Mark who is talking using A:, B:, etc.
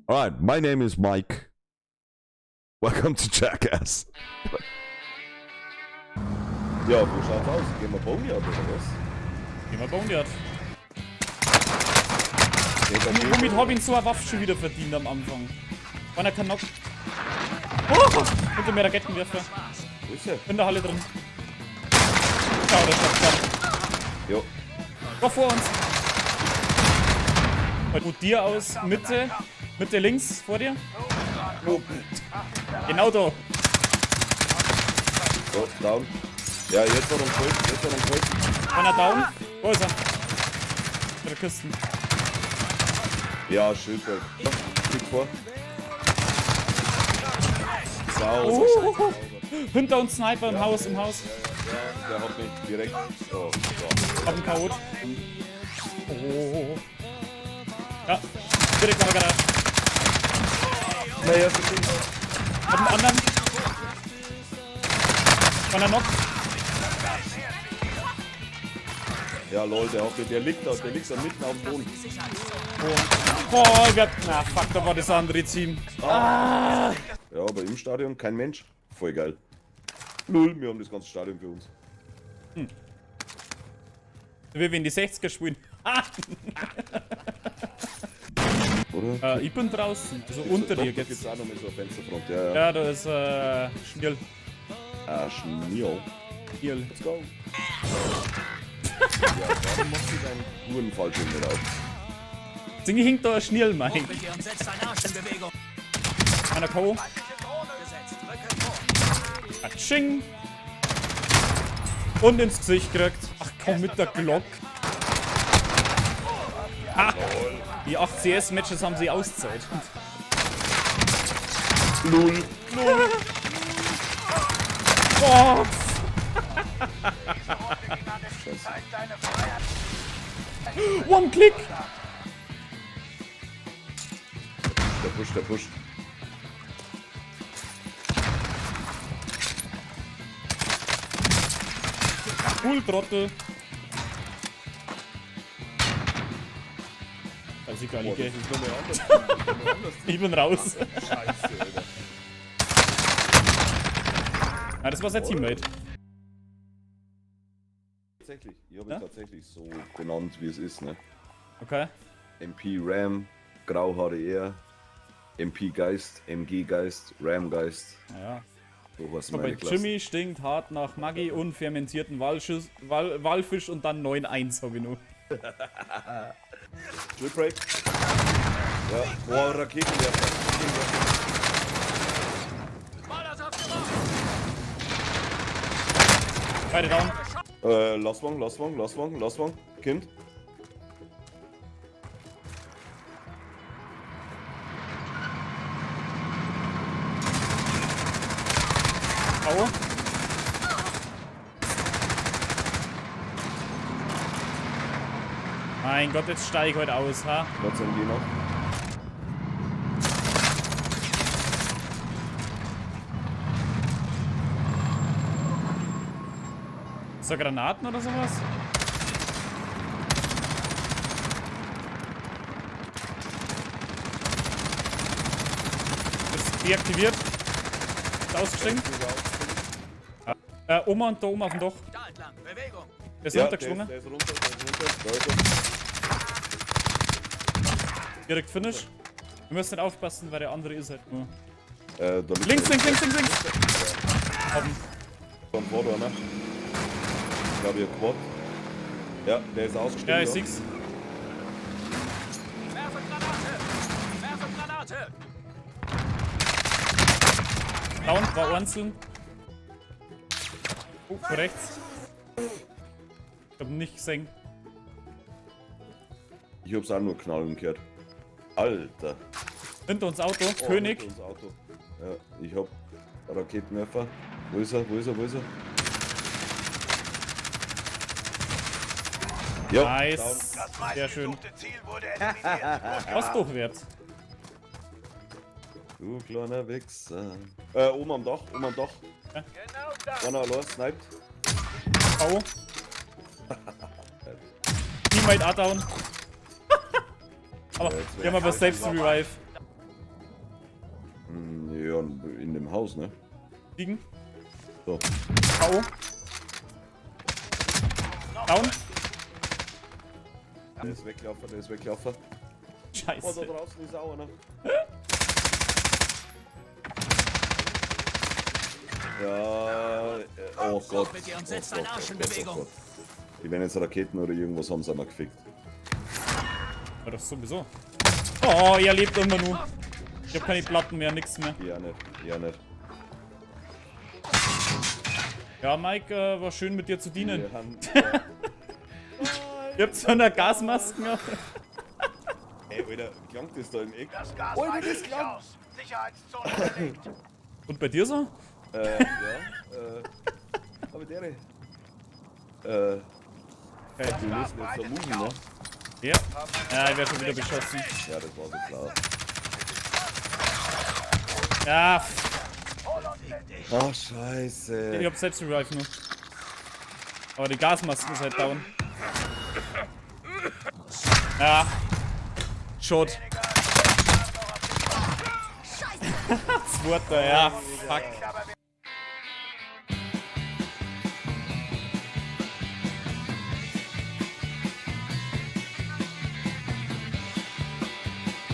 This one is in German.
A: Alright, my name is Mike. Welcome to Jackass.
B: Ja, wo schaut's aus? Gehen wir Boneyard oder was?
C: Gehen wir Boneyard.
B: Nee,
C: Womit hab ich ihn so eine Waffe schon wieder verdient am Anfang? Einer kann noch. Oh! Hinter mir Raketenwerfer.
B: Wo ist er?
C: In der Halle drin. Schau, der Shotgun.
B: Jo.
C: Doch vor uns. Gut, dir aus. Mitte. Mitte links vor dir. Genau da.
B: So, down. Ja, jetzt hat er geholfen, jetzt hat er geholfen.
C: Einer down. Wo ist er? Bei der Kisten.
B: Ja, Schildberg. Klick vor. Sau.
C: Oh. Hinter uns Sniper im Haus,
B: Ja, der hat mich direkt. Oh, ja.
C: Hab einen Chaot. Oh. Ja, direkt mal Garage.
B: Naja, verstehe.
C: Hab einen anderen. Kann er noch?
B: Ja, lol, der liegt da mitten auf dem Boden.
C: Oh, na fuck, da war das andere Team.
B: Ja, aber im Stadion kein Mensch. Voll geil. Null, wir haben das ganze Stadion für uns.
C: Wir in die 60er spielen.
B: Oder?
C: Ich bin draußen, also unter dir
B: geht's.
C: geht's.
B: Gibt's auch noch mit so einer Fensterfront, ja.
C: Ja, da ist Schnirl.
B: Schnio.
C: Schnirl.
B: Let's go. Ja, warum machst du deinen Uhrenfallschirm nicht auf?
C: Singe hinkt da ein Schnirl, mein.
D: Und setzt deinen Arsch in Bewegung.
C: Einer K.O.
D: Gesetzt. Drücke vor.
C: Atsching. Und ins Gesicht gekriegt. Ach komm mit der Glock. Ah, die 8 CS-Matches haben sie Auszeit.
B: Null.
C: Oh, One Click.
B: Der Push.
C: Cool, Trottel. Also egal,
B: Boah,
C: ich geh.
B: das ist nochmal anders.
C: Ich bin raus.
B: Scheiße, Alter.
C: Ah, das war sein Teammate.
B: Tatsächlich, ich habe
C: Ja?
B: es tatsächlich so benannt, wie es ist, ne?
C: Okay.
B: MP Ram, Grau HDR, MP Geist, MG Geist, Ram Geist.
C: Naja.
B: So was
C: Bei
B: meine Klasse.
C: Jimmy stinkt hart nach Maggi und fermentierten Walfisch und dann 9-1 habe ich nur.
B: Drip Break. Ja, boah, Raketenwerfer.
C: Beide down.
B: Last one. Kind.
C: K.O. Mein Gott, jetzt steige ich heute aus, ha?
B: Platz MG noch.
C: Ist da Granaten oder sowas? Ist deaktiviert. Ist ausgestiegen. Oma und da oben auf dem Dach.
D: Da entlang. Bewegung.
C: Der ist
B: Ja,
C: runtergeschwungen.
B: der ist runter. Da ist er.
C: Direkt Finish. Wir müssen nicht aufpassen, weil der andere ist halt nur.
B: Da liegt
C: Links. Haben.
B: Von vorne, ne? Ich glaube, ihr Quad. Ja, der ist ausgestiegen.
C: Ja, ich sieh's.
D: Werfe Granate.
C: Down, war einzeln. Oh, vor rechts. Ich hab ihn nicht gesehen.
B: Ich hab's auch nur knallen gehört. Alter.
C: Hinter uns Auto,
B: Oh,
C: König.
B: hinter uns Auto. Ja, ich hab Raketenwerfer. Wo ist er? Ja,
C: Nice. Sehr schön. Ausdruchwert.
B: Du kleiner Wichser. Oben am Dach.
C: Ja.
B: Einer allein, sniped.
C: K.O. Teammate auch down. Aber wir haben aber selbst Revive.
B: Ja, in dem Haus, ne?
C: Liegen.
B: So.
C: K.O. Down.
B: Der ist weglaufen, der ist weglaufen. Oh, da
C: Scheiße.
B: draußen ist auch einer. Ja, oh Gott.
D: bitte und
B: Oh
D: setz
B: Gott,
D: deinen Arsch
B: oh
D: in
B: Gott,
D: Bewegung.
B: oh Gott. Die werden jetzt Raketen oder irgendwas haben sie einmal gefickt.
C: Aber doch sowieso. Oh, ihr lebt immer nur. Ich hab keine Platten mehr, nix mehr.
B: Ja nicht, ja nicht.
C: Ja, Mike, war schön mit dir zu dienen.
B: Wir haben,
C: Ihr habt so eine Gasmasken auf.
B: ey, Alter, klangt das da im Eck?
E: Das Gas
B: Alter,
E: weitet
B: das
E: sich
B: klang.
E: aus. Sicherheitszone belegt.
C: Und bei dir so?
B: Ja, aber der,
C: Hey.
B: wir müssen jetzt da
E: Weitet sich
B: moven, ne?
E: aus.
C: Ja. Ja, ich werde schon wieder beschossen.
B: Ja, das war so klar.
C: Ja,
B: Ach, scheiße.
C: ich hab selbst Revive nur. Aber die Gasmasken ist halt down. Ja. Shot. Zweiter, ja. Fuck.